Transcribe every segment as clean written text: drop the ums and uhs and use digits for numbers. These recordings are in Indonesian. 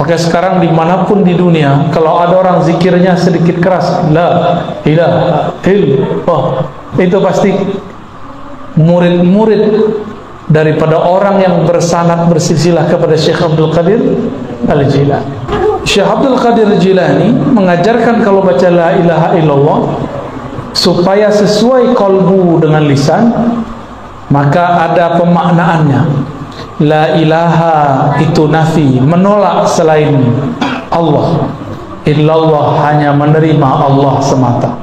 Maka sekarang dimanapun di dunia, kalau ada orang zikirnya sedikit keras, la ilaha illallah, itu pasti murid-murid daripada orang yang bersanad bersilsilah kepada Syekh Abdul Qadir Al-Jilani. Syekh Abdul Qadir Al-Jilani mengajarkan kalau baca la ilaha illallah supaya sesuai qalbu dengan lisan, maka ada pemaknaannya. La ilaha itu nafi, menolak selain Allah. Illallah hanya menerima Allah semata.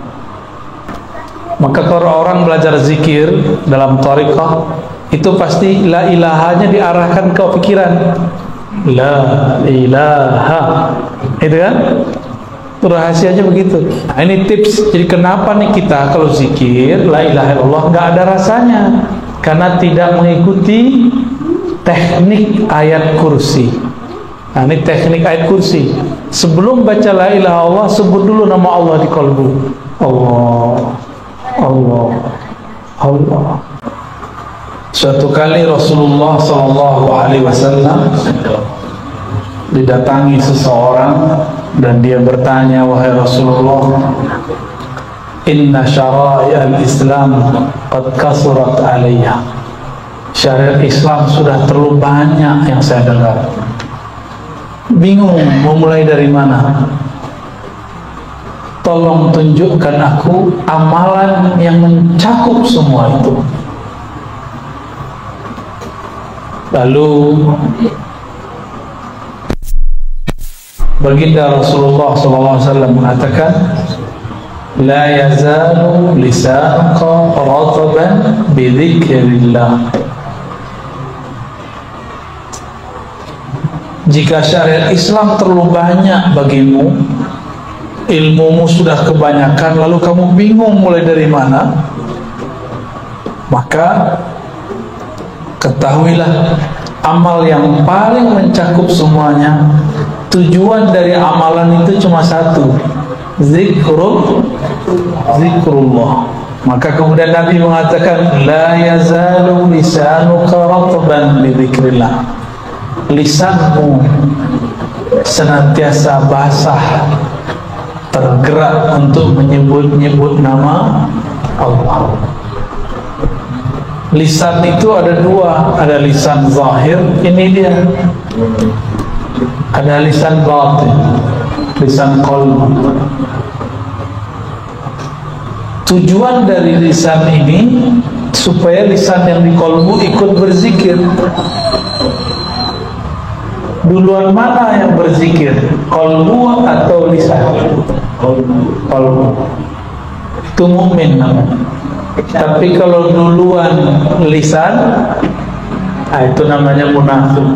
Maka kalau orang belajar zikir dalam thariqah, itu pasti la ilahanya diarahkan ke pikiran. La ilaha, itu kan? Itu rahasianya begitu. Nah, ini tips. Jadi kenapa nih kita kalau zikir la ilaha illallah nggak ada rasanya? Karena tidak mengikuti teknik ayat kursi. Nah, ini teknik ayat kursi. Sebelum baca la ilaha illallah, sebut dulu nama Allah di kalbu. Allah, Allah, Allah. Suatu kali Rasulullah SAW didatangi seseorang dan dia bertanya, wahai Rasulullah, inna syara'i al-Islam qad kasurat alayya. Syariat Islam sudah terlalu banyak yang saya dengar. Bingung mau mulai dari mana. Tolong tunjukkan aku amalan yang mencakup semua itu. Lalu baginda Rasulullah SAW mengatakan, la yazalu lisanuka rataban bidzikrillah. Jika syariat Islam terlalu banyak bagimu, ilmumu sudah kebanyakan, lalu kamu bingung mulai dari mana, maka ketahuilah amal yang paling mencakup semuanya, tujuan dari amalan itu cuma satu, zikrullah. Maka kemudian Nabi mengatakan, la yazalu lisanuka ratban bi dzikrillah. Lisanmu senantiasa basah, tergerak untuk menyebut-nyebut nama Allah. Lisan itu ada dua, ada lisan zahir, ini dia. Ada lisan batin, lisan qalb. Tujuan dari lisan ini supaya lisan yang di qalbu ikut berzikir. Duluan mana yang berzikir, qalbu atau lisan? Qalbu. Itu mukmin namanya. Tapi kalau duluan lisan, itu namanya munafik.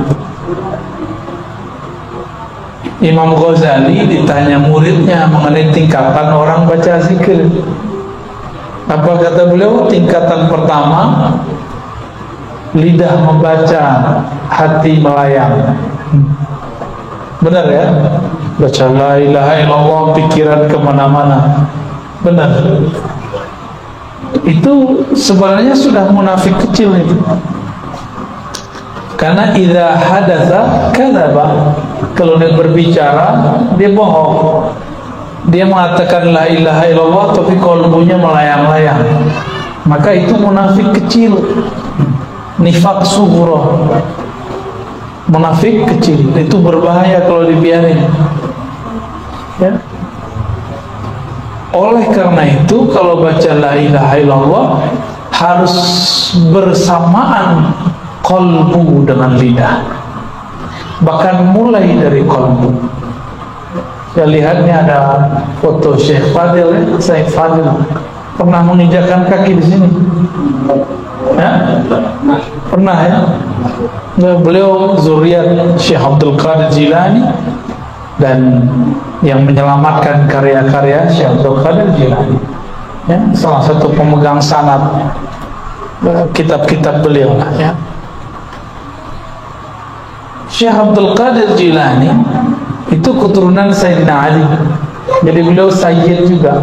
Imam Ghazali ditanya muridnya mengenai tingkatan orang baca zikir. Apa kata beliau? Tingkatan pertama, lidah membaca, hati melayang. Benar ya? Baca la ilaha illallah, pikiran kemana-mana. Benar. Itu sebenarnya sudah munafik kecil itu. Karena idza hadatsa kadzaba. Kalau dia berbicara, dia bohong. Dia mengatakan la ilaha illallah tapi qalbunya melayang-layang. Maka itu munafik kecil. Nifaq sughra. Munafik kecil. Itu berbahaya kalau dibiarin. Ya. Oleh karena itu kalau baca la ilaha illallah harus bersamaan qalbu dengan lidah, bahkan mulai dari qalbu. Saya lihatnya ada foto Syekh Fadil, Syekh Fadil pernah menginjakkan kaki di sini, ya? Pernah ya? Beliau zuriat Syekh Abdul Qadir Jilani dan yang menyelamatkan karya-karya Syekh Abdul Qadir Jilani, ya, salah satu pemegang sanad kitab-kitab beliau lah, ya. Syekh Abdul Qadir Jilani itu keturunan Sayyidina Ali, jadi beliau Sayyid juga,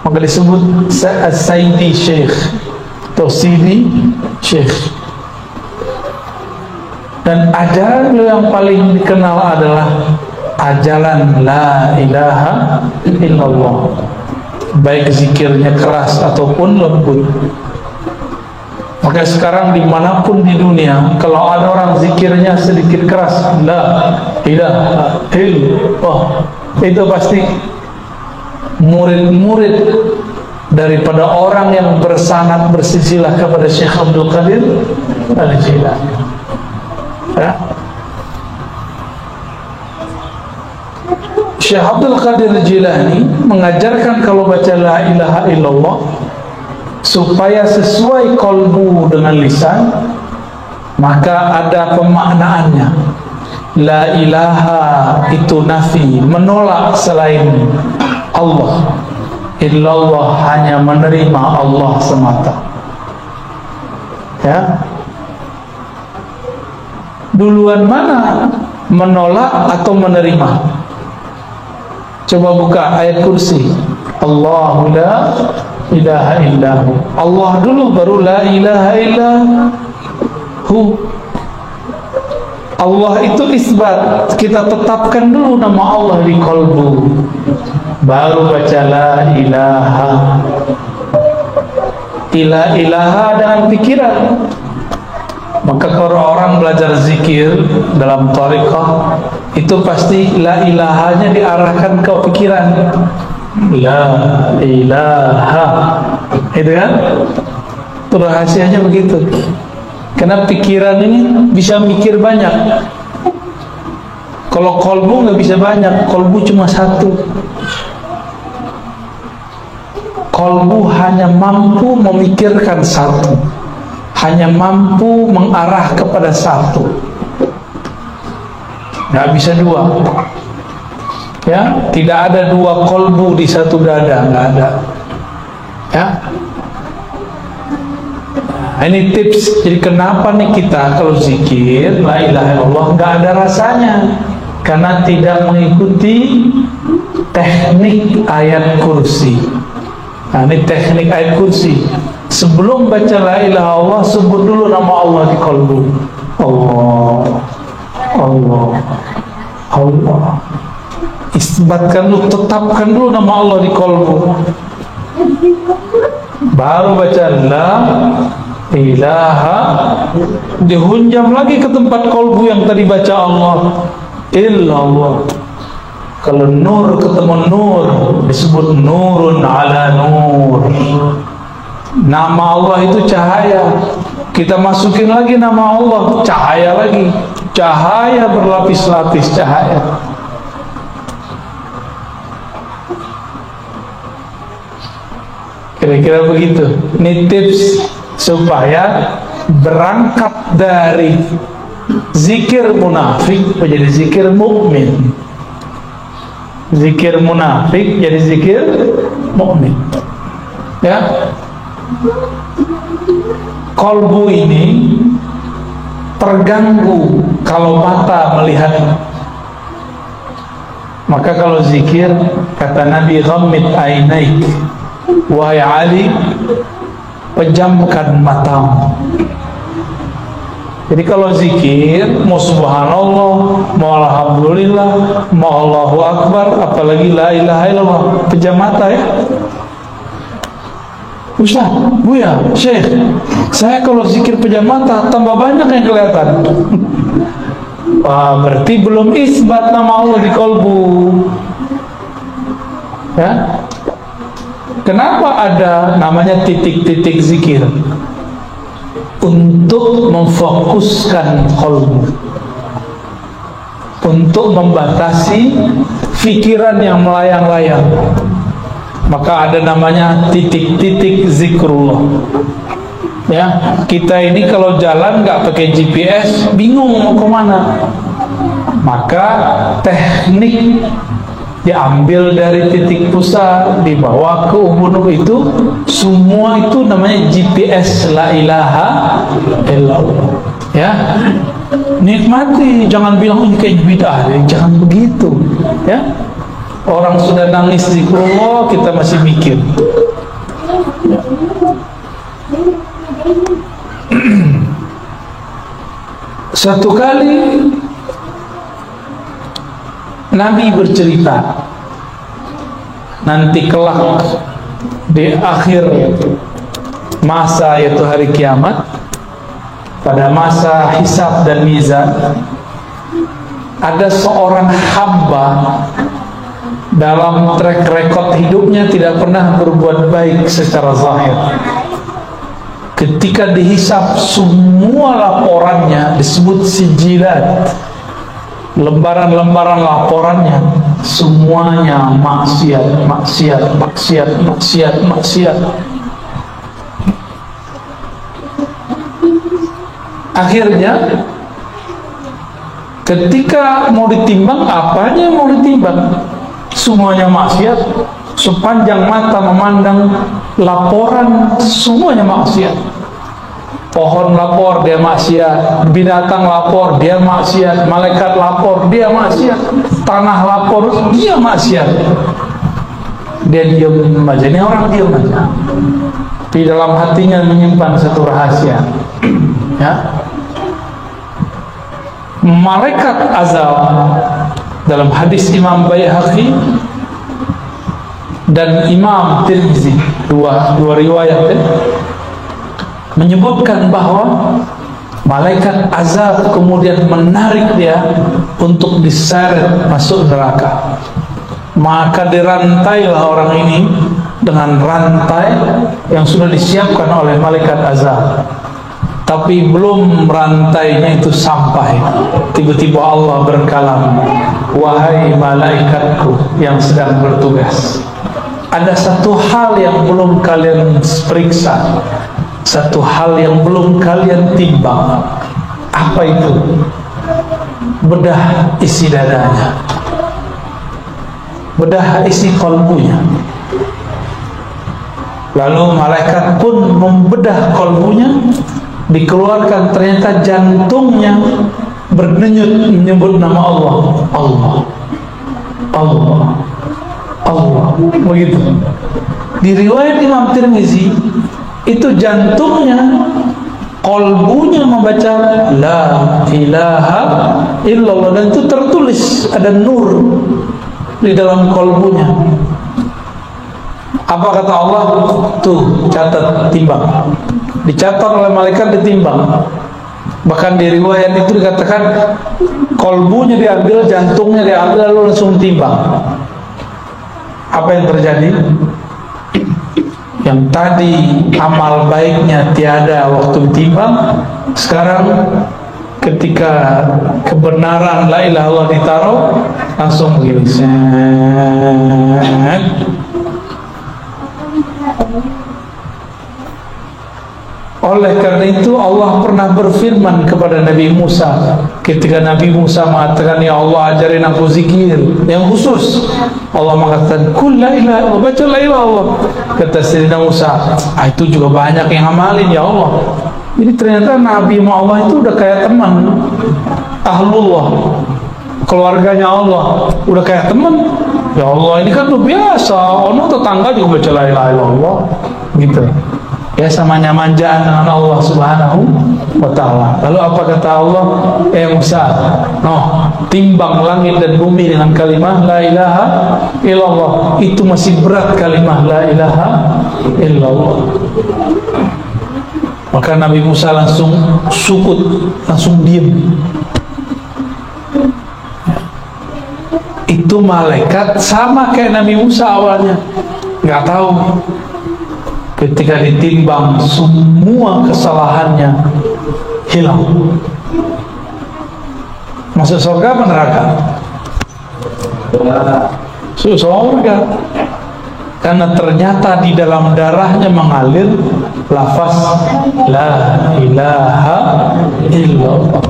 maka disebut Sayyidi Syekh atau Sidi Syekh. Dan ajaran beliau yang paling dikenal adalah ajalan la ilaha illallah, baik zikirnya keras ataupun lembut. Maka sekarang dimanapun di dunia, kalau ada orang zikirnya sedikit keras, la ilaha illallah, itu pasti murid-murid daripada orang yang bersanad bersilsilah kepada Syekh Abdul Qadir Al-Jilani. Ya. Syekh Abdul Qadir Al-Jilani mengajarkan kalau baca la ilaha illallah supaya sesuai kolbu dengan lisan, maka ada pemaknaannya. La ilaha itu nafi, menolak selain Allah. Illallah hanya menerima Allah semata. Ya. Duluan mana, menolak atau menerima? Coba buka ayat kursi. Allahu la ilaha illahu. Allah dulu baru la ilaha illahu. Allah itu isbat, kita tetapkan dulu nama Allah di kolbu, baru baca la ilaha. Ilaha dengan pikiran. Maka kalau orang belajar zikir dalam thariqah, itu pasti la ilahanya diarahkan ke pikiran. La ilaha, itu kan? Itu rahasianya begitu. Karena pikiran ini bisa mikir banyak. Kalau kolbu nggak bisa banyak, kolbu cuma satu. Kolbu hanya mampu memikirkan satu, hanya mampu mengarah kepada satu, nggak bisa dua. Ya, tidak ada dua kolbu di satu dada, nggak ada. Ya. Nah, ini tips. Jadi kenapa nih kita kalau zikir la ilaha illallah nggak ada rasanya? Karena tidak mengikuti teknik ayat kursi. Nah, ini teknik ayat kursi. Sebelum baca la ilaha illallah, sebut dulu nama Allah di kolbu. Allah, Allah, Allah. Isbatkan dulu, tetapkan dulu nama Allah di kolbu. Baru baca la ilaha, dihunjam lagi ke tempat kolbu yang tadi baca Allah illallah. Kalau nur ketemu nur, disebut nurun ala nur. Nama Allah itu cahaya. Kita masukin lagi nama Allah, cahaya lagi. Cahaya berlapis-lapis cahaya. Kira-kira begitu. Ini tips supaya berangkat dari zikir munafik menjadi zikir mukmin. Zikir munafik jadi zikir mukmin. Ya. Kolbu ini terganggu kalau mata melihat. Maka kalau zikir, kata Nabi, ghammid ainaik, wahai Ali, pejamkan matamu. Jadi kalau zikir, mau subhanallah, mau alhamdulillah, mau Allahu akbar, apalagi la ilaha illallah, pejam mata ya. Ustaz, Buya, Syekh, saya kalau zikir pejam mata tambah banyak yang kelihatan. Wah, berarti belum isbat nama Allah di kolbu. Ya. Kenapa ada namanya titik-titik zikir? Untuk memfokuskan kolbu, untuk membatasi pikiran yang melayang-layang. Maka ada namanya titik-titik zikrullah. Ya, kita ini kalau jalan nggak pakai GPS, bingung mau kemana. Maka teknik diambil dari titik pusat, dibawa ke ubun itu, semua itu namanya GPS la ilaha illallah. Ya, nikmati, jangan bilang ini kayak bid'ah, jangan begitu. Ya, orang sudah nangis zikrullah, kita masih mikir. Ya. Satu kali Nabi bercerita nanti kelak di akhir masa, yaitu hari kiamat, pada masa hisab dan mizan, ada seorang hamba dalam track record hidupnya tidak pernah berbuat baik secara zahir. Ketika dihisab semua laporannya, disebut sijilat, lembaran-lembaran laporannya, semuanya maksiat, maksiat, maksiat, maksiat, maksiat. Akhirnya ketika mau ditimbang, apanya mau ditimbang? Semuanya maksiat. Sepanjang mata memandang laporan, semuanya maksiat. Pohon lapor, dia maksiat. Binatang lapor, dia maksiat. Malaikat lapor, dia maksiat. Tanah lapor, dia maksiat. Dia diam aja. Ini orang diam aja. Di dalam hatinya menyimpan satu rahasia. Ya, malaikat azab dalam hadis Imam Baihaqi dan Imam Tirmizi, dua riwayat menyebutkan bahwa malaikat azab kemudian menarik dia untuk diseret masuk neraka. Maka dirantailah orang ini dengan rantai yang sudah disiapkan oleh malaikat azab. Tapi belum rantainya itu sampai, tiba-tiba Allah berkalam, wahai malaikatku yang sedang bertugas, ada satu hal yang belum kalian periksa, satu hal yang belum kalian timbang. Apa itu? Bedah isi dadanya, bedah isi kolbunya. Lalu malaikat pun membedah kolbunya. Dikeluarkan, ternyata jantungnya berdenyut menyebut nama Allah, Allah, Allah, Allah, begitu. Di riwayat Imam Tirmizi itu jantungnya, kolbunya membaca la ilaha illallah, dan itu tertulis, ada nur di dalam kolbunya. Apa kata Allah? Tuh, catat, timbang. Dicatat oleh malaikat, ditimbang. Bahkan di riwayat itu dikatakan kolbunya diambil, jantungnya diambil, lalu langsung timbang. Apa yang terjadi? Yang tadi amal baiknya tiada waktu ditimbang, sekarang ketika kebenaran la ilaha illallah ditaruh, langsung begini. Oleh karena itu Allah pernah berfirman kepada Nabi Musa ketika Nabi Musa mengatakan, ya Allah ajarin aku zikir yang khusus. Allah mengatakan kul la ilaha illallah, baca la ilaha illallah. Kata Sayyidina Musa, itu juga banyak yang amalin ya Allah. Jadi ternyata Nabi Allah itu udah kayak teman, ahlullah, keluarganya Allah, udah kayak teman. Ya Allah, ini kan tuh biasa, ono tetangga juga baca la ilaha illallah gitu. Biasa manja-manjaan dengan Allah Subhanahu wa ta'ala. Lalu apa kata Allah? Musa, timbang langit dan bumi dengan kalimah la ilaha illallah. Itu masih berat kalimah la ilaha illallah. Maka Nabi Musa langsung sukut, langsung diam. Itu malaikat sama kayak Nabi Musa awalnya, nggak tahu. Ketika ditimbang, semua kesalahannya hilang. Masuk surga apa neraka? Surga. Karena ternyata di dalam darahnya mengalir lafaz la ilaha illallah.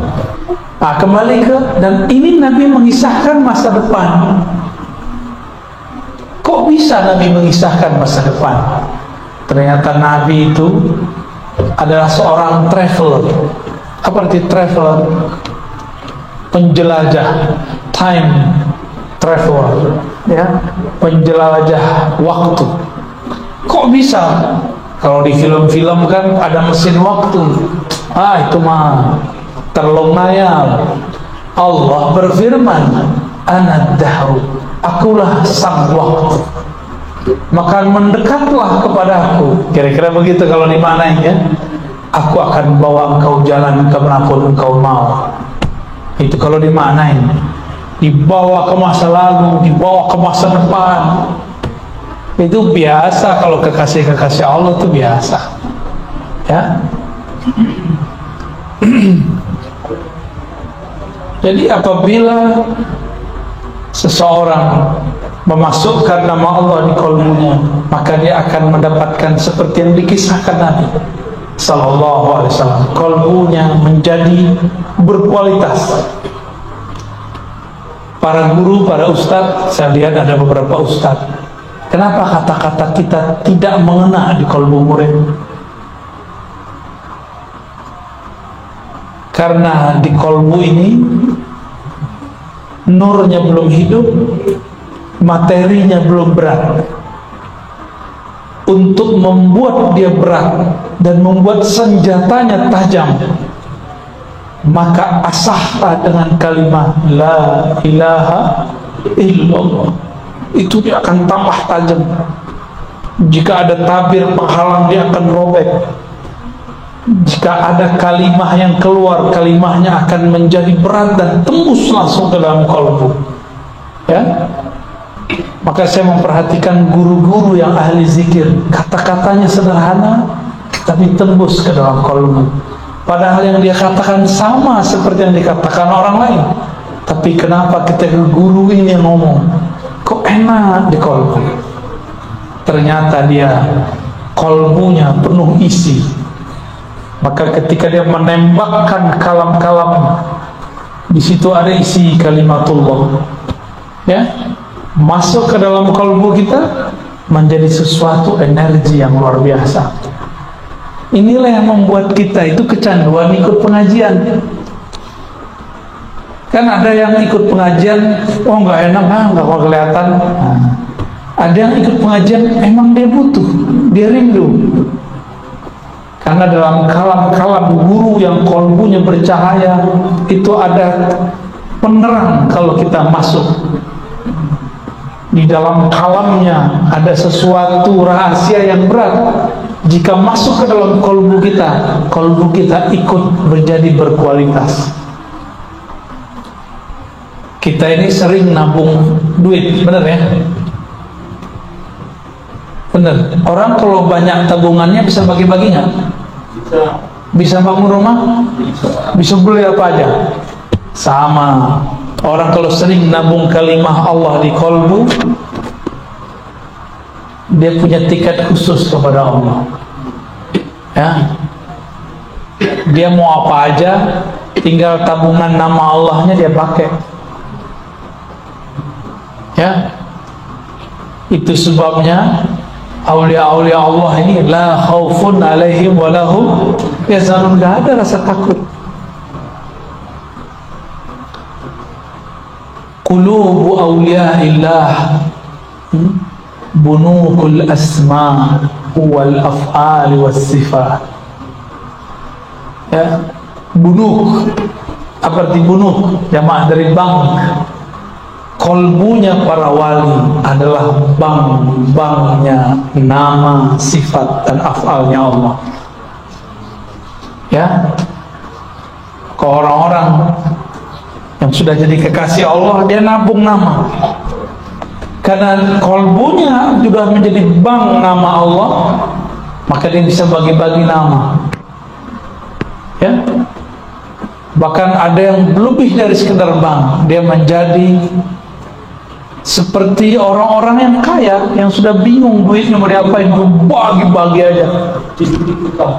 Kembali ke, dan ini Nabi mengisahkan masa depan. Kok bisa Nabi mengisahkan masa depan? Ternyata Nabi itu adalah seorang traveler. Apa arti traveler? Penjelajah, time traveler, ya, penjelajah waktu. Kok bisa? Kalau di film-film kan ada mesin waktu. Itu mah terlalu ngayal. Allah berfirman, ana dahru, akulah sang waktu, maka mendekatlah kepadaku. Kira-kira begitu kalau dimaknain ya. Aku akan bawa engkau jalan kemanapun engkau mau. Itu kalau dimaknain. Dibawa ke masa lalu, dibawa ke masa depan. Itu biasa kalau kekasih-kekasih Allah itu biasa. Ya. Jadi apabila seseorang memasukkan nama Allah di kalbunya, maka dia akan mendapatkan seperti yang dikisahkan Nabi Sallallahu Alaihi Wasallam. Kalbunya menjadi berkualitas. Para guru, para ustadz, saya lihat ada beberapa ustadz. Kenapa kata-kata kita tidak mengena di kalbu murid? Karena di kalbu ini nurnya belum hidup, materinya belum berat. Untuk membuat dia berat dan membuat senjatanya tajam, maka asahlah dengan kalimat la ilaha illallah. Itu dia akan tambah tajam. Jika ada tabir penghalang, dia akan robek. Jika ada kalimah yang keluar, kalimahnya akan menjadi berat dan tembus langsung ke dalam kalbu. Ya. Maka saya memperhatikan guru-guru yang ahli zikir, kata-katanya sederhana tapi tembus ke dalam kalbu. Padahal yang dia katakan sama seperti yang dikatakan orang lain. Tapi kenapa ketika guru ini yang ngomong, kok enak di kalbu? Ternyata dia kalbunya penuh isi. Maka ketika dia menembakkan kalam-kalam, di situ ada isi kalimatullah, ya, masuk ke dalam kalbu kita, menjadi sesuatu energi yang luar biasa. Inilah yang membuat kita itu kecanduan ikut pengajian. Kan ada yang ikut pengajian, oh nggak enak, nggak mau kelihatan. Nah, ada yang ikut pengajian, emang dia butuh, dia rindu. Karena dalam kalam-kalam guru yang kalbunya bercahaya, itu ada penerang kalau kita masuk. Di dalam kalamnya ada sesuatu rahasia yang berat. Jika masuk ke dalam kalbu kita ikut menjadi berkualitas. Kita ini sering nabung duit, benar ya? Benar. Orang kalau banyak tabungannya bisa bagi-bagi nggak? Bisa bangun rumah? Bisa beli apa aja? Sama. Orang kalau sering nabung kalimah Allah di kalbu, dia punya tiket khusus kepada Allah. Ya. Dia mau apa aja, tinggal tabungan nama Allahnya dia pakai. Ya. Itu sebabnya aulia-aulia Allah ini la khaufun alaihim wa lahum yahzanun, enggak ada rasa takut. Qulubu auliyaillah bunukul asma wal af'al was sifat. Ya, bunuk apa arti bunuk? Jamaah dari bank. Kalbunya para wali adalah bank-banknya nama, sifat dan af'alnya Allah. Ya, ke orang-orang yang sudah jadi kekasih Allah, dia nabung nama. Karena kalbunya juga menjadi bank nama Allah, maka dia bisa bagi-bagi nama. Ya, bahkan ada yang lebih dari sekedar bank, dia menjadi seperti orang-orang yang kaya yang sudah bingung duitnya mau diapain, bagi-bagi aja.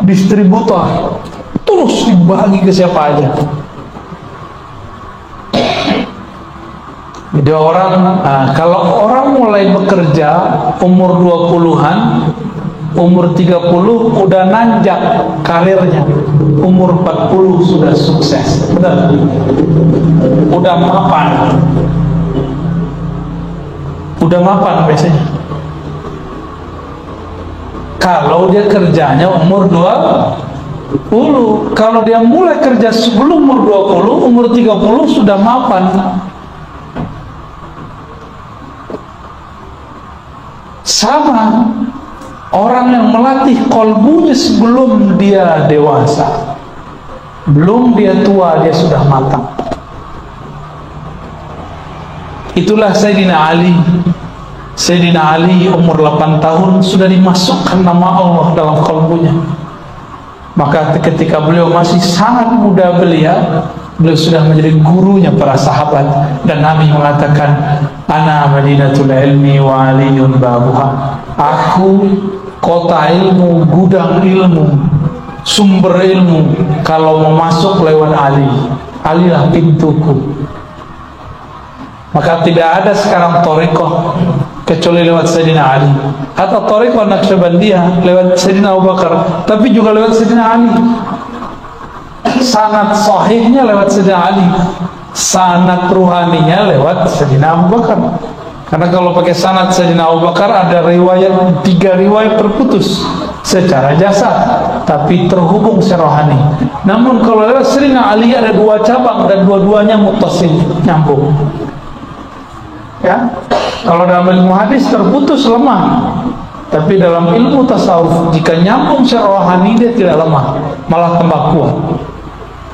Distributor terus dibagi ke siapa aja. Jadi orang, kalau orang mulai bekerja umur 20-an, umur 30 udah nanjak karirnya, umur 40 sudah sukses, benar? Udah mapan. Udah mapan biasanya. Kalau dia kerjanya umur 20, kalau dia mulai kerja sebelum umur 20, umur 30 sudah mapan. Sama orang yang melatih kolbunya sebelum dia dewasa, belum dia tua, dia sudah matang. Itulah Sayyidina Ali. Sayyidina Ali umur 8 tahun sudah dimasukkan nama Allah dalam kolbunya. Maka ketika beliau masih sangat muda, beliau sudah menjadi gurunya para sahabat. Dan Nabi mengatakan, ana madinatul ilmi wa aliyun babuha. Aku kota ilmu, gudang ilmu, sumber ilmu. Kalau mau masuk lewat Ali, Alilah pintuku. Maka tidak ada sekarang thariqah kecuali lewat Sayyidina Ali, atau thariqah Naqsyabandiyah lewat Sayyidina Abu Bakar, tapi juga lewat Sayyidina Ali. Sanad sahihnya lewat Sayyidina Ali, sanad ruhaninya lewat Sayyidina Abu Bakar. Karena kalau pakai sanad Sayyidina Abu Bakar ada riwayat, 3 riwayat terputus secara jasad, tapi terhubung secara rohani. Namun kalau lewat Sayyidina Ali ada 2 cabang dan dua-duanya muttasil, nyambung. Ya, kalau dalam ilmu hadis terputus lemah, tapi dalam ilmu tasawuf jika nyambung secara rohani dia tidak lemah, malah tambah kuat.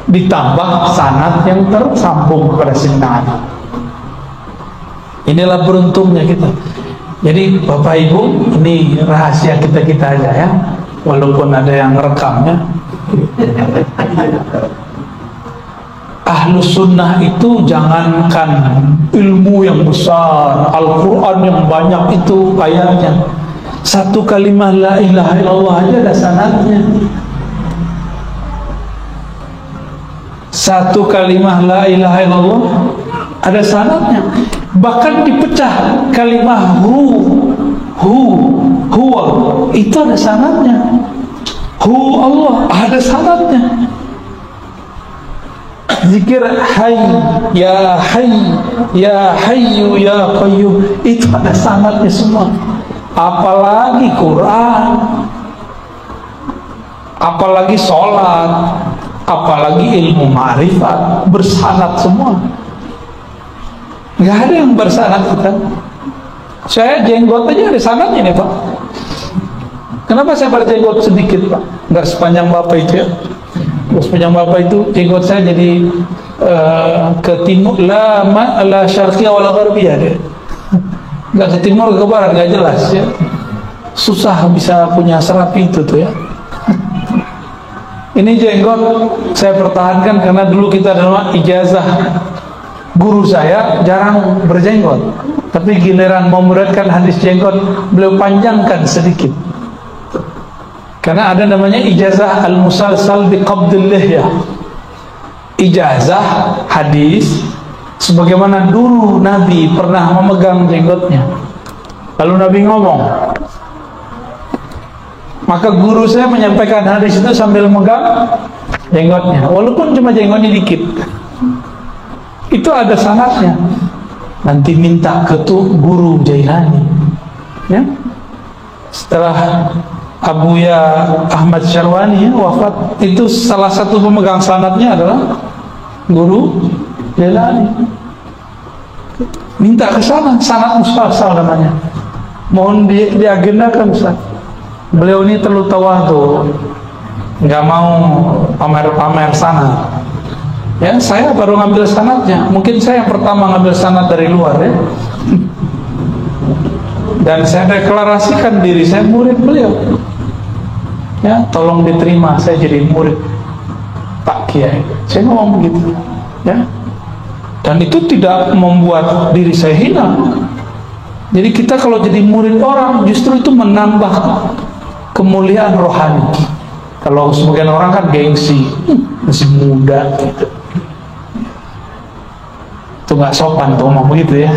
Ditambah sanad yang tersambung kepada Sayyidina Ali. Inilah beruntungnya kita. Jadi Bapak Ibu, ini rahasia kita aja ya, walaupun ada yang rekamnya. Ahlus sunnah itu jangankan ilmu yang besar, Al-Quran yang banyak itu ayatnya, satu kalimat la ilaha illallah aja ada sanadnya. Satu kalimat la ilaha illallah ada sanadnya. Bahkan dipecah kalimat huwa itu ada sanadnya. Hu Allah ada sanadnya. Zikir hayy ya hayyu ya qayyum itu ada sanadnya semua. Apalagi Quran, apalagi sholat, apalagi ilmu ma'rifat, bersanad semua. Nggak ada yang bersanad kita. Saya jenggot aja ada sanadnya nih Pak. Kenapa saya berjenggot sedikit Pak? Nggak sepanjang Bapak itu ya. Sepanjang Bapak itu jenggot saya jadi ke timur, la syarqiyah wala gharbiyah deh. Nggak ke timur ke barat, nggak jelas ya. Susah bisa punya serapi itu tuh ya. Ini jenggot saya pertahankan karena dulu kita dalam ijazah guru saya jarang berjenggot, tapi giliran memuridkan hadis jenggot beliau panjangkan sedikit. Karena ada namanya ijazah al-musalsal biqabdil lihyah, ijazah hadis sebagaimana dulu Nabi pernah memegang jenggotnya lalu Nabi ngomong, maka guru saya menyampaikan hadis itu sambil megang jenggotnya walaupun cuma jenggotnya dikit. Itu ada sanadnya. Nanti minta ke tuh guru Jailani ya, setelah Abuya Ahmad Syarwani wafat, itu salah satu pemegang sanadnya adalah guru Jailani. Minta ke sana, sanad musalsal namanya. Mohon diagendakan Ustaz. Beliau ini terlalu tawadhu, nggak mau pamer-pamer sanad. Ya, saya baru ngambil sanadnya. Mungkin saya yang pertama ngambil sanad dari luar ya. Dan saya deklarasikan diri saya murid beliau. Ya, tolong diterima saya jadi murid Pak Kiai. Saya ngomong begitu, ya. Dan itu tidak membuat diri saya hina. Jadi kita kalau jadi murid orang justru itu menambah kemuliaan rohani. Kalau sebagian orang kan gengsi, masih muda gitu. Itu nggak sopan tuh ngomong begitu ya.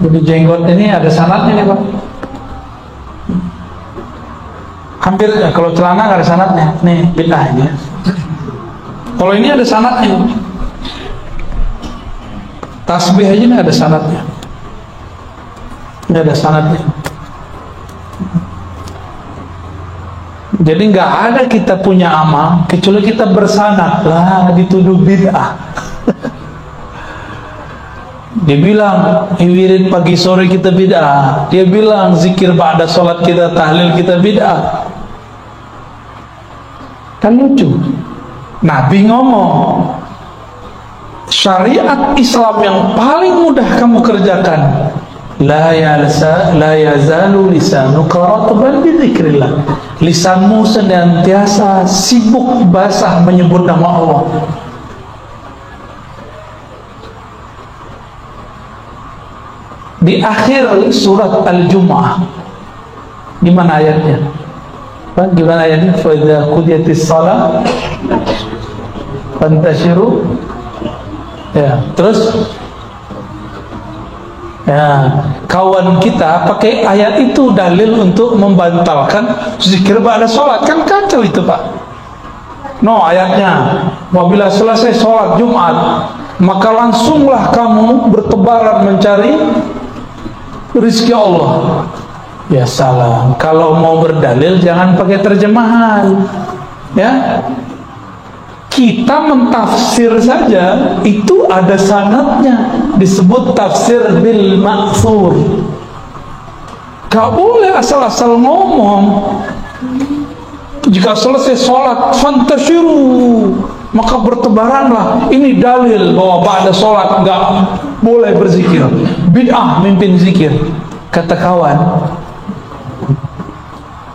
Jadi jenggot ini ada sanadnya nih Pak. Hampir kalau celana nggak ada sanadnya, nih bid'ah ini. Kalau ini ada sanadnya. Tasbih aja nih ada sanadnya. Ini ada sanadnya. Jadi nggak ada kita punya amal kecuali kita bersanad lah dituduh bid'ah. Dia bilang wirid pagi sore kita bid'ah. Dia bilang zikir ba'da sholat kita, tahlil kita bid'ah. Kan lucu. Nabi ngomong, syariat Islam yang paling mudah kamu kerjakan, la yazalu lisanuka ratban bi dzikrillah. Lisanmu senantiasa sibuk basah menyebut nama Allah. Di akhir surat Al-Jumu'ah, di mana ayatnya? Gimana ayatnya? Fa idza qudiyatis shalah fantashiru. Ya, terus ya, kawan kita pakai ayat itu dalil untuk membantalkan zikir ba'da sholat. Kan kacau itu, Pak. No, ayatnya, apabila selesai sholat Jumat, maka langsunglah kamu bertebaran mencari rizki Allah. Ya salam. Kalau mau berdalil jangan pakai terjemahan. Ya, kita mentafsir saja itu ada sanadnya, disebut tafsir bil ma'thur. Gak boleh asal-asal ngomong. Jika selesai sholat fantashiru, maka bertebaranlah. Ini dalil bahwa ba'da sholat gak boleh berzikir. Bid'ah mimpin zikir. Kata kawan,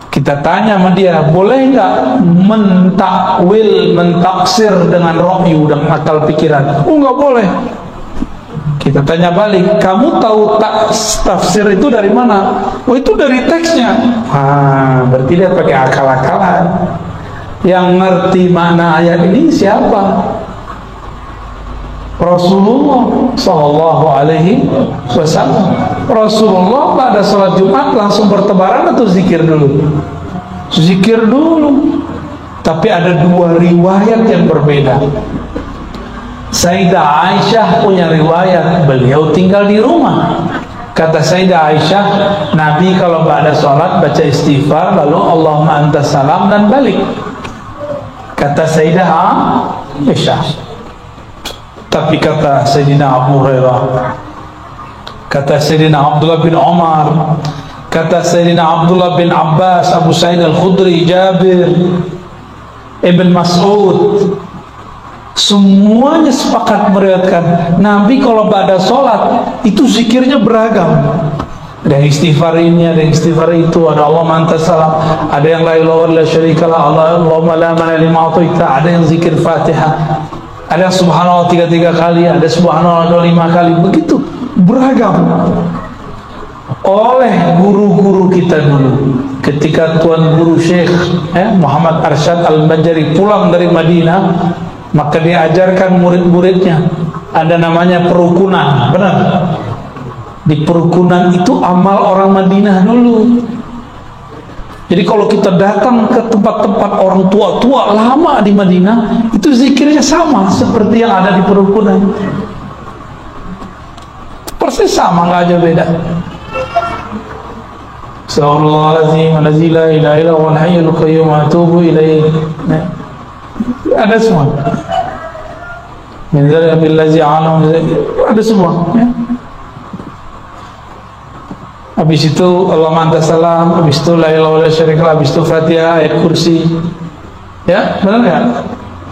kita tanya sama dia, boleh nggak mentakwil, mentaksir dengan rohyu dan akal pikiran? Oh, nggak boleh. Kita tanya balik, kamu tahu tafsir itu dari mana? Oh, itu dari teksnya. Berarti dia pakai akal-akalan. Yang ngerti makna ayat ini siapa? Rasulullah Sallallahu Alaihi Wasallam. Rasulullah pada sholat Jumat langsung bertebaran atau zikir dulu? Zikir dulu. Tapi ada dua riwayat yang berbeda. Sayyidah Aisyah punya riwayat, beliau tinggal di rumah. Kata Sayyidah Aisyah, Nabi kalau pada sholat baca istighfar, lalu Allahumma antas salam dan balik. Kata Sayyidah Aisyah. Tapi kata Sayyidina Abu Hurairah, kata Sayyidina Abdullah bin Umar, kata Sayyidina Abdullah bin Abbas, Abu Sa'id Al-Khudri, Jabir, Ibn Mas'ud, semuanya sepakat meriwayatkan Nabi kalau pada sholat itu zikirnya beragam. Ada yang istighfar ini, ada yang istighfar itu, ada Allah mantas salam, ada yang la ilaha illa syarikalah, Allahumma la mana lima a'taita, ada yang zikir Fatihah, ada yang subhanallah 3 kali, ada subhanallah 5 kali, begitu beragam. Oleh guru-guru kita dulu, ketika Tuan Guru Syekh Muhammad Arsyad Al-Banjari pulang dari Madinah, maka dia ajarkan murid-muridnya, ada namanya perukunan. Benar? Di perukunan itu amal orang Madinah dulu. Jadi kalau kita datang ke tempat-tempat orang tua-tua lama di Madinah, itu zikirnya sama seperti yang ada di perukunan. Persis sama, nggak aja beda. Astagfirullahaladzim, alladzi la ilaha illa huwal hayyul qayyum wa atubu ilaih. Ada semua. Min dzalika billazi alam, ada semua. Ya. Habis itu Allah mantas salam, habis itu la ilaha illa syarikalah, habis itu Fatihah, ayat kursi. Ya, benar ya?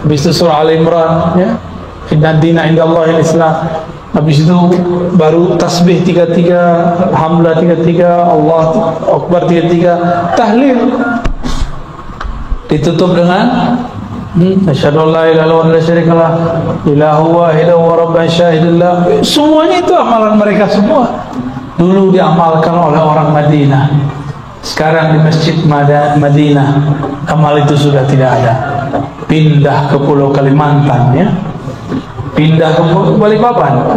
Habis itu surah Al-Imran, ya. Inna dina indallahi al-Islam. Habis itu baru tasbih 33, alhamdulillah 33, Allah akbar 33, tahlil. Ditutup dengan asyhadu an la ilaha illa syarikalah, ilahu wahidahu wa rabban syahidillah. Semuanya itu amalan mereka semua. Dulu diamalkan oleh orang Madinah. Sekarang di Masjid Madinah amal itu sudah tidak ada. Pindah ke Pulau Kalimantan, ya. Pindah ke Balikpapan.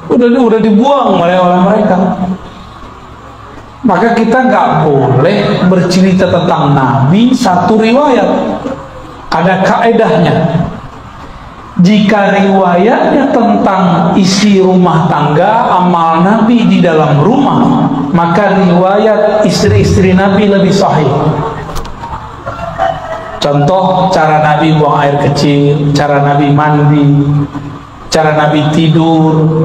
Udah dibuang oleh mereka. Maka kita nggak boleh bercerita tentang Nabi satu riwayat. Ada kaedahnya. Jika riwayatnya tentang isi rumah tangga, amal Nabi di dalam rumah, maka riwayat istri-istri Nabi lebih sahih. Contoh, cara Nabi buang air kecil, cara Nabi mandi, cara Nabi tidur,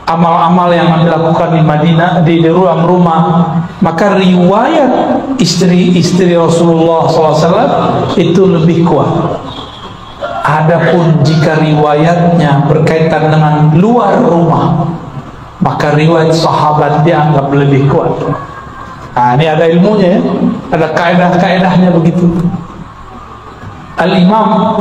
amal-amal yang dilakukan di Madinah, di ruang rumah. Maka riwayat istri-istri Rasulullah SAW itu lebih kuat. Adapun jika riwayatnya berkaitan dengan luar rumah, maka riwayat sahabat dianggap lebih kuat. Nah, ini ada ilmunya ya, ada kaedah-kaedahnya begitu. Al-Imam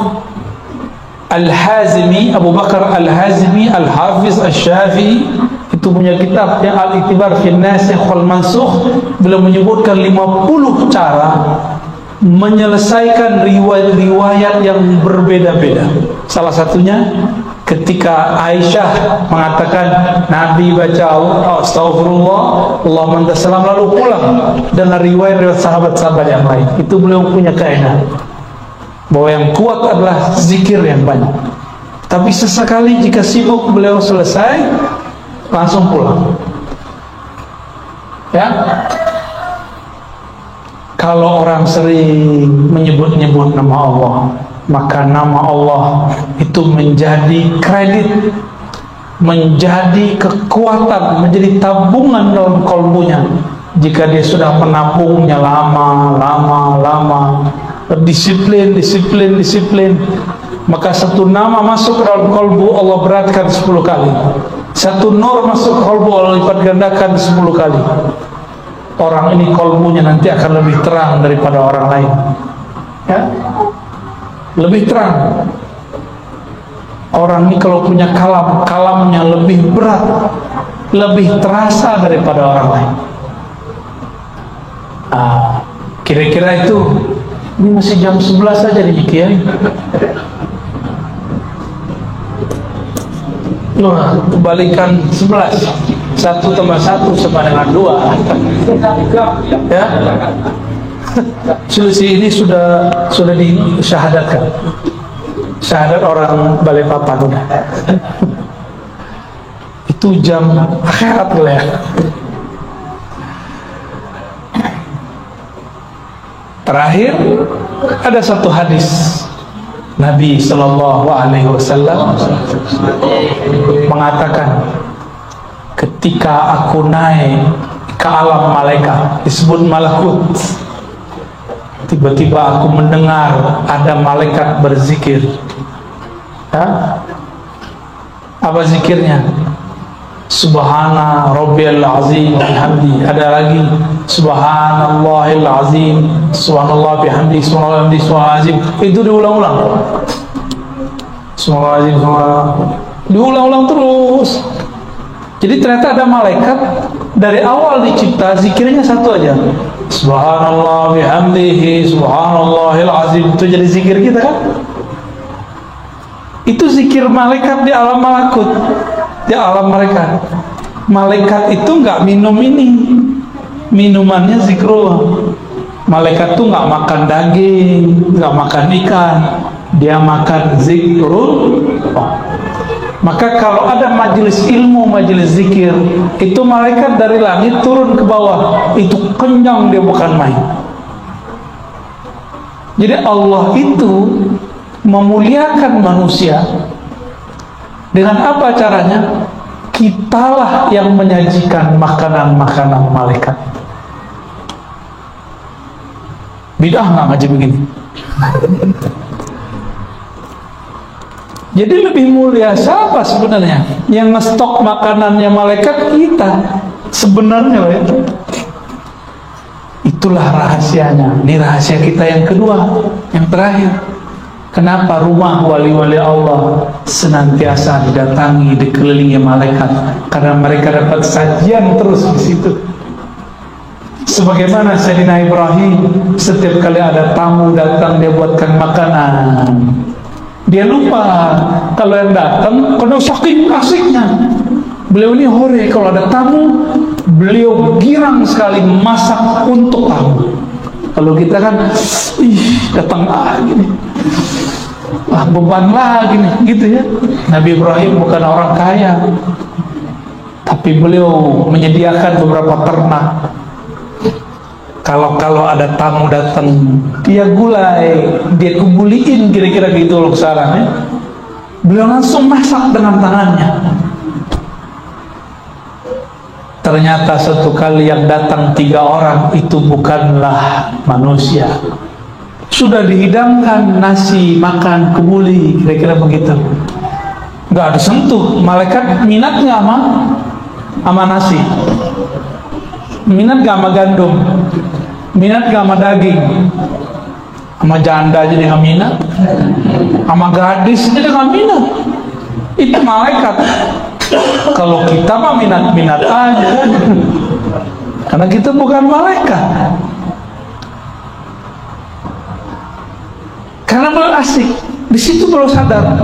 Al-Hazimi, Abu Bakar Al-Hazimi Al-Hafiz Al-Syafi'i, itu punya kitab yang Al-Iktibar fi Nasikh wal Mansukh. Beliau menyebutkan 50 cara menyelesaikan riwayat-riwayat yang berbeda-beda. Salah satunya ketika Aisyah mengatakan Nabi baca Astaghfirullah Allahumma anta salam lalu pulang, dengan riwayat-riwayat sahabat-sahabat yang lain. Itu beliau punya kaidah bahwa yang kuat adalah zikir yang banyak. Tapi sesekali jika sibuk, beliau selesai langsung pulang. Ya, kalau orang sering menyebut-nyebut nama Allah, maka nama Allah itu menjadi kredit, menjadi kekuatan, menjadi tabungan dalam kalbunya. Jika dia sudah menabungnya lama, disiplin, maka satu nama masuk ke dalam kalbu, Allah beratkan 10 kali. Satu nur masuk ke kalbu, Allah lipat gandakan 10 kali. Orang ini kalbunya nanti akan lebih terang daripada orang lain, ya, lebih terang. Orang ini kalau punya kalamnya lebih berat, lebih terasa daripada orang lain. Kira-kira itu. Ini masih jam 11 saja di Kiai. Nah, kebalikan 11. 1 tambah 1 sama dengan 2. Ya. Selisih ini sudah disyahadatkan. Syahadat orang Balikpapan. Itu jam akhirat lah ya. Terakhir, ada satu hadis Nabi Sallallahu Alaihi Wasallam mengatakan, ketika aku naik ke alam malaikat, disebut malakut, tiba-tiba aku mendengar ada malaikat berzikir. Apa zikirnya? Subhana Rabbiyal Azim bihamdi. Ada lagi Subhanallahil Azim, Subhanallah bihamdi, Subhanallah bihamdi, Subhanallah azim. Itu diulang-ulang. Subhanallah azim, Subhanallah. Diulang-ulang terus. Jadi ternyata ada malaikat dari awal dicipta zikirnya satu aja. Subhanallah bihamdihi, Subhanallahil azim. Itu jadi zikir kita kan? Itu zikir malaikat di alam malakut. Di alam mereka, malaikat itu nggak minum ini, minumannya zikrullah. Malaikat tuh nggak makan daging, nggak makan ikan, dia makan zikrullah. Maka kalau ada majelis ilmu, majelis zikir, itu malaikat dari langit turun ke bawah, itu kenyang, dia bukan main. Jadi Allah itu memuliakan manusia. Dengan apa caranya? Kitalah yang menyajikan makanan-makanan malaikat. Bidah nggak ngaji begini? Jadi lebih mulia siapa sebenarnya? Yang ngestok makanannya malaikat kita sebenarnya, ya. Itulah rahasianya. Ini rahasia kita yang kedua, yang terakhir. Kenapa rumah wali-wali Allah senantiasa didatangi, dikelilingi malaikat? Karena mereka dapat sajian terus di situ. Sebagaimana Sayyidina Ibrahim, setiap kali ada tamu datang, dia buatkan makanan. Dia lupa kalau yang datang, karena saking asiknya. Beliau ini hore, kalau ada tamu, beliau girang sekali masak untuk tamu. Kalau kita kan, datang lagi nih, beban lagi nih, gitu ya. Nabi Ibrahim bukan orang kaya, tapi beliau menyediakan beberapa ternak. Kalau ada tamu datang, dia gulai, dia kubuliin, kira-kira gitu loh sekarang ya. Beliau langsung masak dengan tangannya. Ternyata satu kali yang datang 3 orang itu bukanlah manusia. Sudah dihidangkan nasi, makan, kebuli, kira-kira begitu. Gak disentuh. Malaikat minat gak sama nasi? Minat gak sama gandum? Minat gak sama daging? Sama janda aja dia gak minat, sama gadis aja dia gak minat. Itu malaikat. Kalau kita mah minat-minat aja kan, karena kita bukan malaikat. Karena belum asik, di situ belum sadar.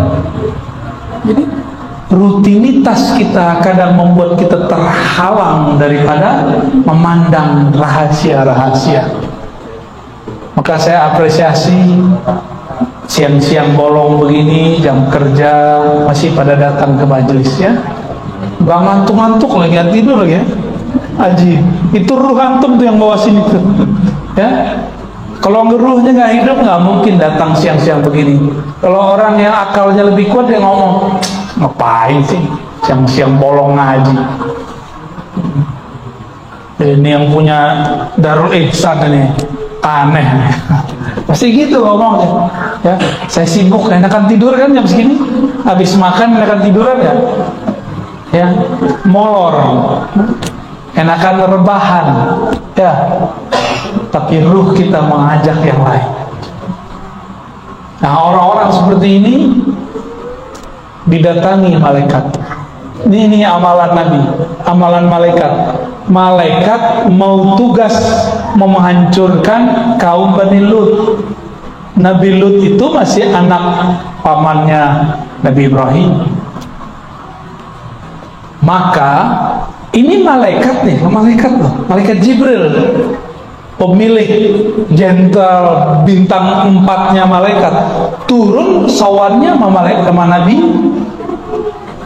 Jadi rutinitas kita kadang membuat kita terhalang daripada memandang rahasia-rahasia. Maka saya apresiasi siang-siang bolong begini, jam kerja masih pada datang ke majelisnya. Gak ngantuk-ngantuk lagi, tidur lagi ya. Aji, itu ruh antum tuh yang bawa sini tuh. Ya, kalau ruhnya nggak hidup nggak mungkin datang siang-siang begini. Kalau orang yang akalnya lebih kuat dia ngomong, ngapain sih siang-siang bolong ngaji? Ini yang punya Darul Ihsan ini aneh nih. Pasti gitu ngomongnya. Ya, saya sibuk, enakan tidur kan jam segini. Habis makan enakan tiduran ya. Ya, molor. Enakan rebahan. Ya. Tapi ruh kita mengajak yang lain. Nah, orang-orang seperti ini didatangi malaikat. Ini amalan Nabi, amalan malaikat. Malaikat mau tugas menghancurkan kaum Bani Lut. Nabi Lut itu masih anak pamannya Nabi Ibrahim. Maka ini malaikat nih, malaikat loh, malaikat Jibril, pemilik jenderal bintang 4-nya malaikat, turun sawannya sama Nabi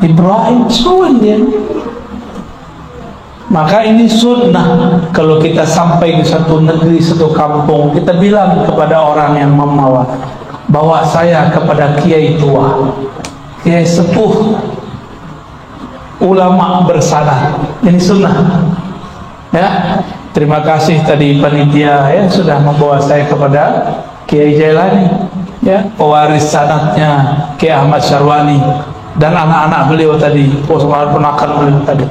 Ibrahim, sawan dia. Maka ini sunnah. Kalau kita sampai ke satu negeri, satu kampung, kita bilang kepada orang yang membawa, bawa saya kepada kiai tua, kiai sepuh, ulama bersanad. Ini sunnah. Ya, terima kasih tadi panitia ya sudah membawa saya kepada Kiai Jailani, ya, pewaris sanadnya Kiai Ahmad Syarwani dan anak-anak beliau tadi, ponakan beliau tadi.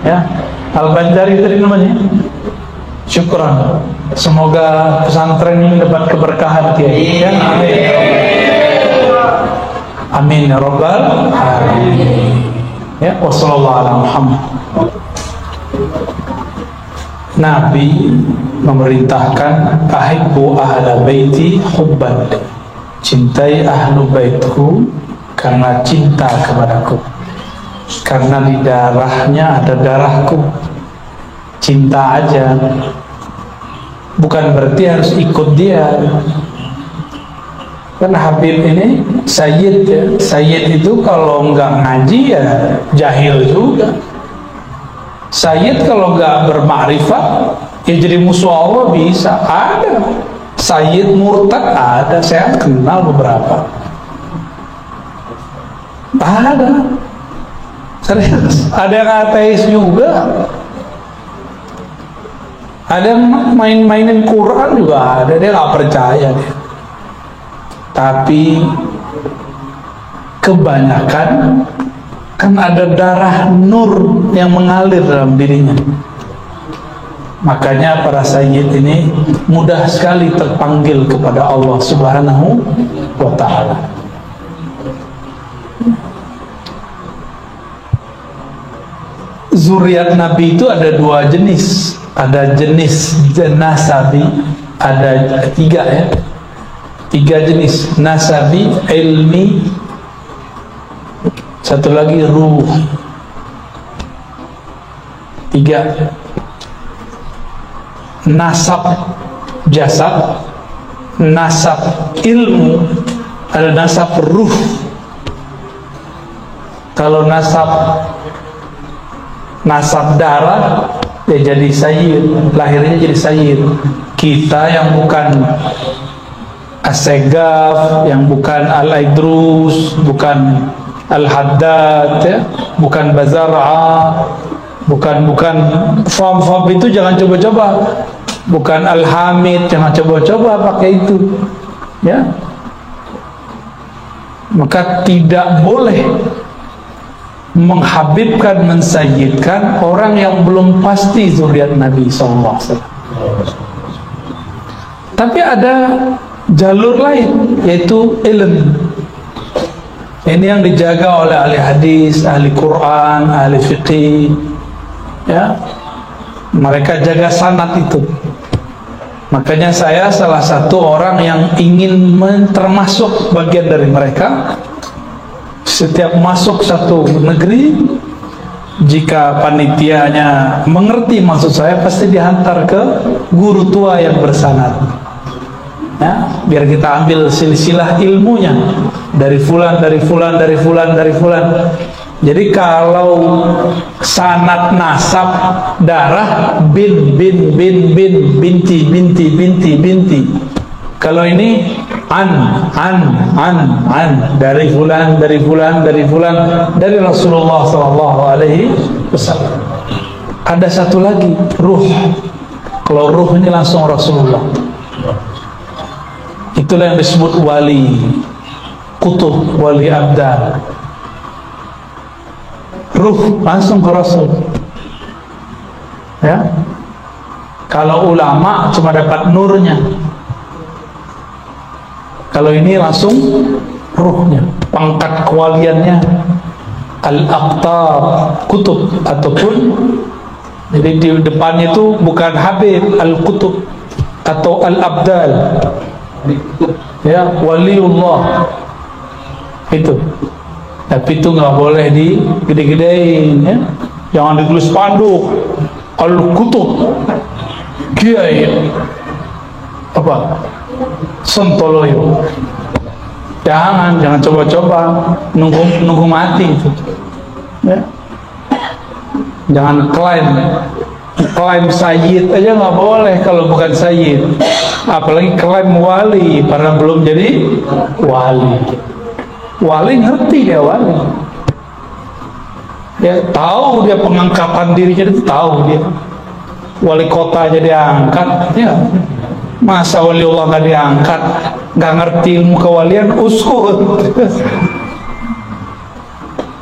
Ya, Al-Banjari tadi namanya. Syukran. Semoga pesantren ini dapat keberkahan Kiai. Ya, amin. Amin ya rabbal alamin. Ya, wassallallahu ala Muhammad. Nabi memerintahkan ahibbu ahla baiti hubban, cintai ahlu baitku karena cinta kepadaku, karena di darahnya ada darahku. Cinta aja, bukan berarti harus ikut dia. Kan Habib ini Sayyid ya. Sayyid itu kalau nggak ngaji ya jahil juga. Sayyid kalau nggak bermakrifat ya jadi musuh Allah bisa. Ada Sayyid murtad, ada, saya kenal beberapa. Ada serius, ada yang ateis juga, ada yang main-mainin Quran juga ada, dia nggak percaya dia. Tapi kebanyakan kan ada darah nur yang mengalir dalam dirinya. Makanya para sayyid ini mudah sekali terpanggil kepada Allah Subhanahu wa ta'ala. Zuriat Nabi itu ada 2 jenis. Ada jenis nasabi, ada 3 ya. 3 jenis, nasabi, ilmi, satu lagi ruh. 3. Nasab jasad, nasab ilmu, ada nasab ruh. Kalau nasab darah ya jadi sayyid, lahirnya jadi sayyid. Kita yang bukan As-Segaf, yang bukan Al-Aidrus, bukan Al-Haddad, ya, bukan Bazar'a, bukan fam itu jangan coba-coba, bukan Al-Hamid, jangan coba-coba pakai itu, ya. Maka tidak boleh menghabibkan, mensayyidkan orang yang belum pasti zuriat Nabi SAW. Tapi ada jalur lain, yaitu ilmu. Ini yang dijaga oleh ahli hadis, ahli Quran, ahli fiqih, ya. Mereka jaga sanad itu. Makanya saya salah satu orang yang ingin termasuk bagian dari mereka. Setiap masuk satu negeri, jika panitianya mengerti maksud saya, pasti dihantar ke guru tua yang bersanad, ya, biar kita ambil silsilah ilmunya dari fulan, dari fulan, dari fulan, dari fulan. Jadi kalau sanad nasab darah bin binti. Kalau ini an dari fulan, dari fulan, dari fulan, dari Rasulullah SAW. Ada satu lagi, ruh. Kalau ruh ini langsung Rasulullah. Itulah yang disebut wali, kutub, wali abdal. Ruh langsung ke Rasul, ya. Kalau ulama cuma dapat nurnya, kalau ini langsung ruhnya, pangkat kewaliannya, al-aqtab, kutub, ataupun jadi di depannya itu bukan habib, al-kutub atau al-abdal, ya, waliullah itu. Tapi itu nggak boleh digede-gedein, ya. Jangan ditulis spanduk al-kutub kiai apa Sontoloyo. Jangan coba-coba, nunggu mati itu, ya. Jangan klaim sayyid aja nggak boleh kalau bukan sayyid, apalagi klaim wali karena belum jadi wali. Wali ngerti dia wali, ya, tahu dia pengangkatan dirinya, itu tahu dia. Wali kota aja diangkat, ya. Masa waliullah nggak diangkat? Nggak ngerti ilmu kewalian, uskut.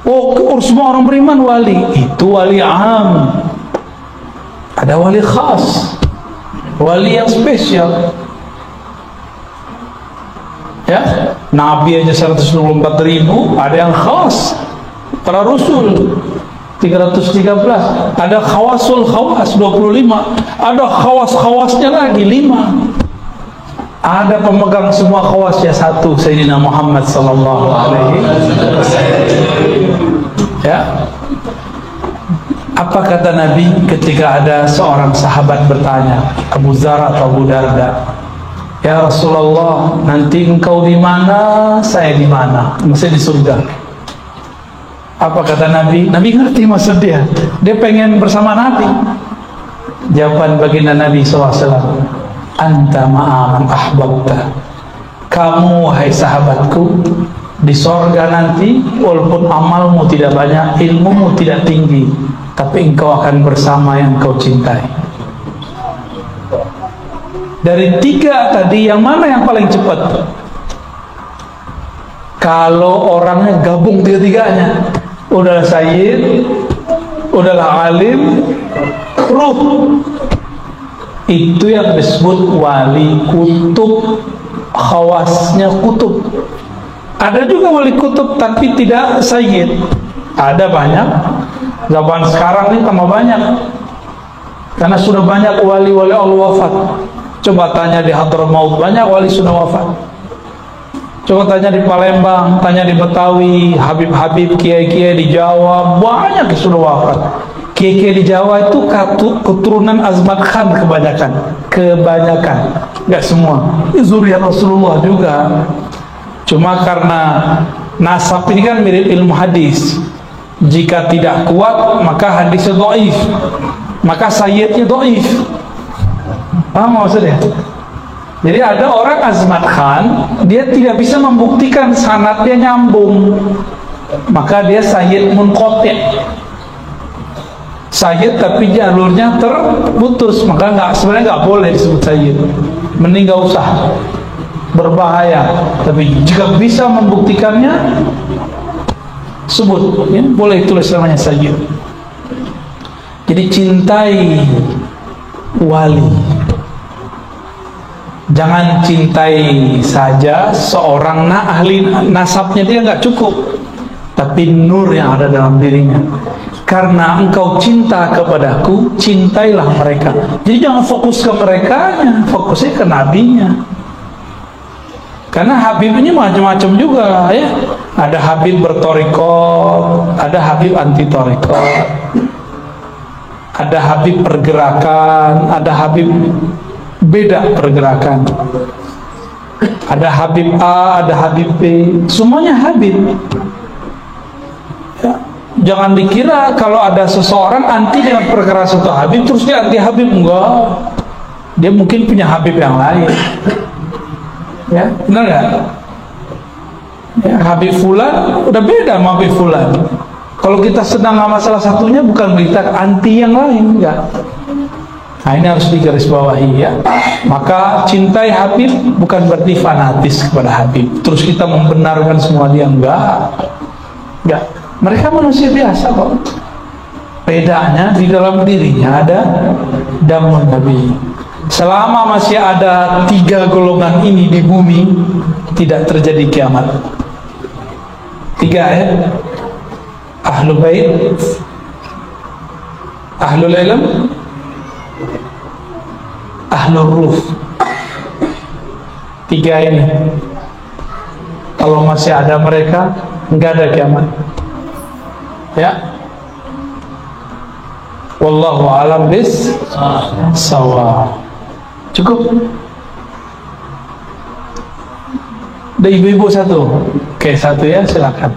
Oh, semua orang beriman wali. Itu wali am. Ada wali khas, wali yang spesial, ya. Nabi aja 124.000, ada yang khas. Para Rasul 313, ada khawasul khawas 25, ada khawas-khawasnya lagi 5. Ada pemegang semua khawasnya satu, Sayyidina Muhammad sallallahu alaihi wasallam. Ya. Apa kata Nabi ketika ada seorang sahabat bertanya, Abu Dzar atau Abu Darda, "Ya Rasulullah, nanti engkau di mana, saya di mana?" Maksudnya di surga. Apa kata Nabi? Nabi ngerti maksud dia. Dia pengen bersama Nabi. Jawaban baginda Nabi SAW, "Anta ma'aman ahbabta." Kamu, wahai sahabatku, di sorga nanti, walaupun amalmu tidak banyak, ilmumu tidak tinggi, tapi engkau akan bersama yang kau cintai. Dari 3 tadi, yang mana yang paling cepat? Kalau orangnya gabung 3-tiganya, udahlah sayyid, udahlah alim, ruh, itu yang disebut wali kutub, khawasnya kutub. Ada juga wali kutub tapi tidak sayyid, ada banyak. Zaman sekarang ini tambah banyak, karena sudah banyak wali-wali Allah wafat. Coba tanya di Hadramaut, banyak wali sudah wafat. Coba tanya di Palembang, tanya di Betawi, Habib-habib, kiai-kiai di Jawa, banyak yang sudah wafat. Kiai-kiai di Jawa itu keturunan Azmat Khan kebanyakan, nggak semua. Zuriat Rasulullah juga. Cuma karena nasab ini kan mirip ilmu hadis. Jika tidak kuat, maka hadisnya dhaif, maka sayyidnya dhaif. Paham maksudnya? Jadi ada orang Azmat Khan, dia tidak bisa membuktikan sanadnya nyambung, maka dia Sayyid Munqati', Sayyid tapi jalurnya terputus, maka sebenarnya nggak boleh disebut Sayyid, mending nggak usah, berbahaya. Tapi jika bisa membuktikannya, sebut, ya, boleh tulis namanya Sayyid. Jadi cintai wali, jangan cintai saja seorang ahli nasabnya, dia nggak cukup, tapi nur yang ada dalam dirinya. Karena engkau cinta kepadaku, cintailah mereka. Jadi jangan fokus ke mereka, fokusnya ke nabinya. Karena Habib ini macam-macam juga, ya. Ada Habib bertorikot, ada Habib anti torikot, ada Habib pergerakan, ada Habib beda pergerakan, ada Habib A, ada Habib B, semuanya Habib, ya. Jangan dikira kalau ada seseorang anti dengan perkara satu Habib terus dia anti Habib, enggak. Dia mungkin punya Habib yang lain, ya, benar nggak? Ya, Habib Fulan udah beda sama Habib Fulan. Kalau kita sedang sama salah satunya, bukan kita anti yang lain, enggak. Nah, ini harus digarisbawahi, ya. Maka cintai Habib bukan berarti fanatis kepada Habib terus kita membenarkan semua dia, enggak. Mereka manusia biasa kok. Bedanya di dalam dirinya ada damun Nabi. Selama masih ada 3 golongan ini di bumi, tidak terjadi kiamat. 3, ya. Ahlul bait, ahlul ilm, ahlul ruh. 3 ini kalau masih ada mereka, enggak ada kiamat, ya. Wallahu a'lam bis-shawab. Cukup. Ada ibu-ibu satu. Oke, satu, ya, silakan.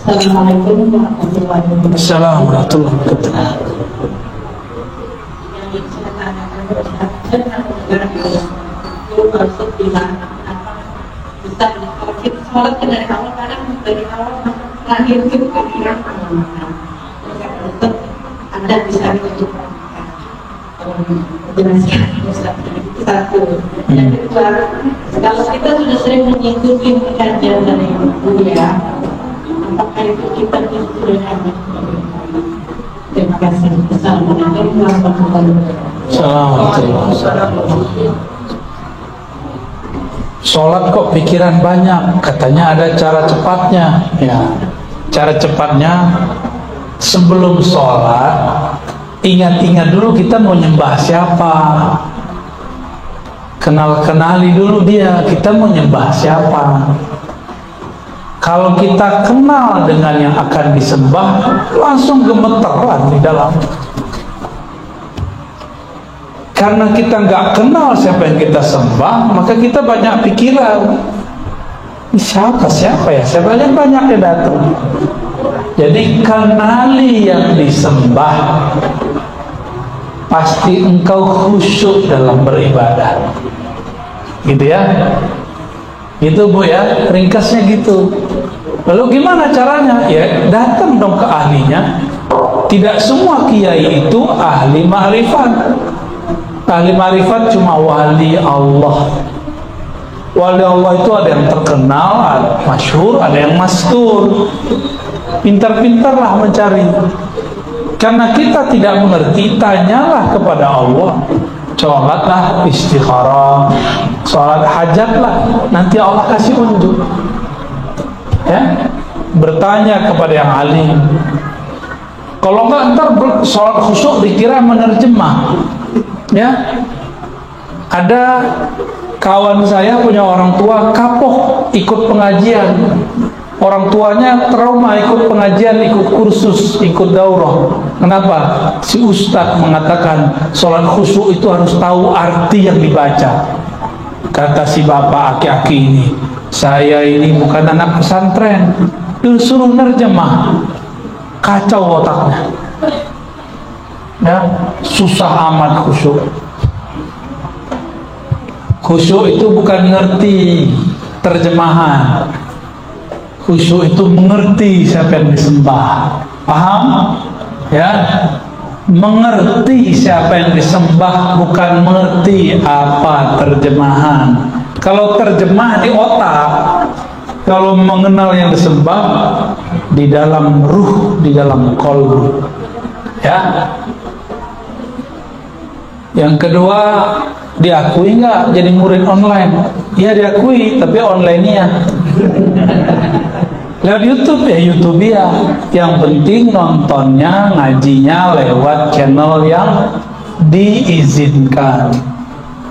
Assalamualaikum warahmatullahi wabarakatuh. Assalamualaikum warahmatullahi wabarakatuh. Kita sholat dari awal, kadang dari awal terakhir itu kan Anda bisa jelaskan satu. Yang kedua, kalau kita sudah sering mengikuti kajian dari Buya, apakah itu kita sudah? Terima kasih. Assalamualaikum warahmatullahi wabarakatuh. Sholat kok pikiran banyak, katanya ada cara cepatnya, ya. Cara cepatnya, sebelum sholat ingat-ingat dulu kita mau nyembah siapa, kenali dulu dia, kita mau nyembah siapa. Kalau kita kenal dengan yang akan disembah, langsung gemeteran di dalam. Karena kita nggak kenal siapa yang kita sembah, maka kita banyak pikiran. Siapa ya? Siapa yang banyak yang datang. Jadi kenali yang disembah, pasti engkau khusyuk dalam beribadah. Gitu, ya. Gitu, Bu, ya. Ringkasnya gitu. Lalu gimana caranya? Ya, datang dong ke ahlinya. Tidak semua kiai itu ahli ma'rifat. Ahli ma'rifat cuma wali Allah. Wali Allah itu ada yang terkenal, masyhur, ada yang mastur. Pintar-pintarlah mencari. Karena kita tidak mengerti, tanyalah kepada Allah. Sholatlah istikharah, sholat hajatlah, nanti Allah kasih unjuk. Ya, bertanya kepada yang alim. Kalau enggak, ntar sholat khusyuk dikira menerjemah. Ya, ada kawan saya punya orang tua kapok ikut pengajian. Orang tuanya trauma ikut pengajian, ikut kursus, ikut daurah. Kenapa? Si ustadz mengatakan sholat khusyuk itu harus tahu arti yang dibaca. Kata si bapak aki-aki ini, saya ini bukan anak pesantren, disuruh nerjemah, kacau otaknya. Ya, susah amat khusyuk. Khusyuk itu bukan ngerti terjemahan. Khusyuk itu mengerti siapa yang disembah. Paham? Ya. Mengerti siapa yang disembah, bukan mengerti apa terjemahan. Kalau terjemah di otak, kalau mengenal yang disembah di dalam ruh, di dalam qalbu. Ya. Yang kedua, diakui nggak jadi murid online? Ya diakui, tapi online-nya lewat YouTube ya YouTube ya. Yang penting nontonnya, ngajinya lewat channel yang diizinkan.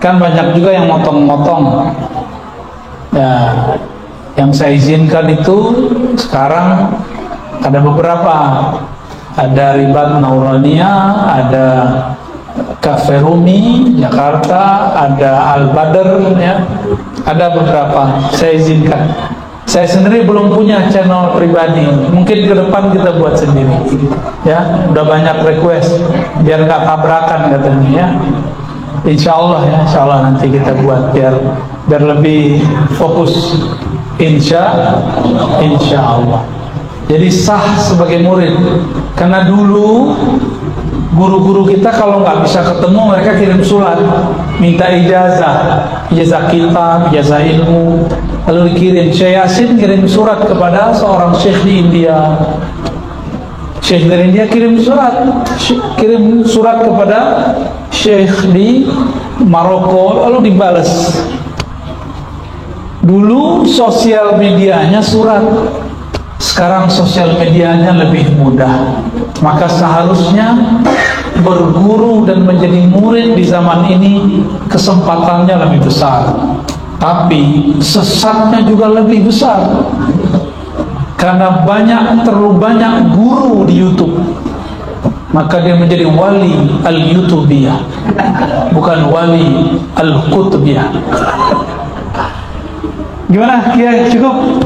Kan banyak juga yang motong-motong. Ya, yang saya izinkan itu sekarang ada beberapa. Ada Ribat Naurania, ada Cafe Rumi Jakarta, ada Al Badr, ya. Ada beberapa saya izinkan. Saya sendiri belum punya channel pribadi. Mungkin ke depan kita buat sendiri. Ya, udah banyak request biar nggak tabrakan katanya ya. Insya Allah ya, insya Allah nanti kita buat biar lebih fokus. Insya Allah. Jadi sah sebagai murid. Karena dulu guru-guru kita kalau nggak bisa ketemu, mereka kirim surat minta ijazah kitab, ijazah ilmu, lalu dikirim. Syekh Yasin kirim surat kepada seorang syekh di India. Syekh dari India kirim surat kepada syekh di Maroko, lalu dibalas. Dulu sosial medianya surat, sekarang sosial medianya lebih mudah. Maka seharusnya berguru dan menjadi murid di zaman ini kesempatannya lebih besar, tapi sesatnya juga lebih besar. Karena terlalu banyak guru di YouTube, maka dia menjadi wali al-YouTubiyah, bukan wali al-Qutbiyah. Gimana? Ya, cukup?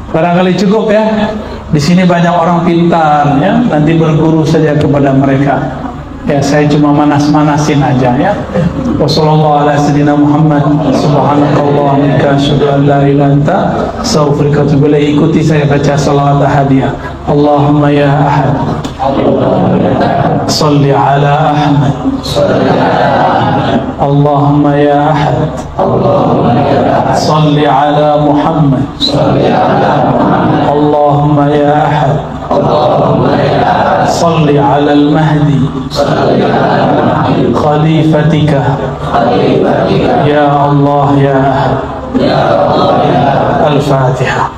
Barangkali cukup ya. Di sini banyak orang pintar ya. Nanti berguru saja kepada mereka. Ya, saya cuma manas-manasin aja ya. Wassalamualaikum warahmatullahi wabarakatuh. Subhanakallahumma wa bihamdika asyhadu an la ilaha illa anta astaghfiruka wa atubu ilaik. Ikuti saya baca salawat hadiah. Allahumma ya ahad, salli ala Ahmad. Allahumma ya ahad, salli ala Muhammad. Allahumma ya ahad, salli ala al-Mahdi khalifatika ya Allah ya ahad. Al-Fatihah.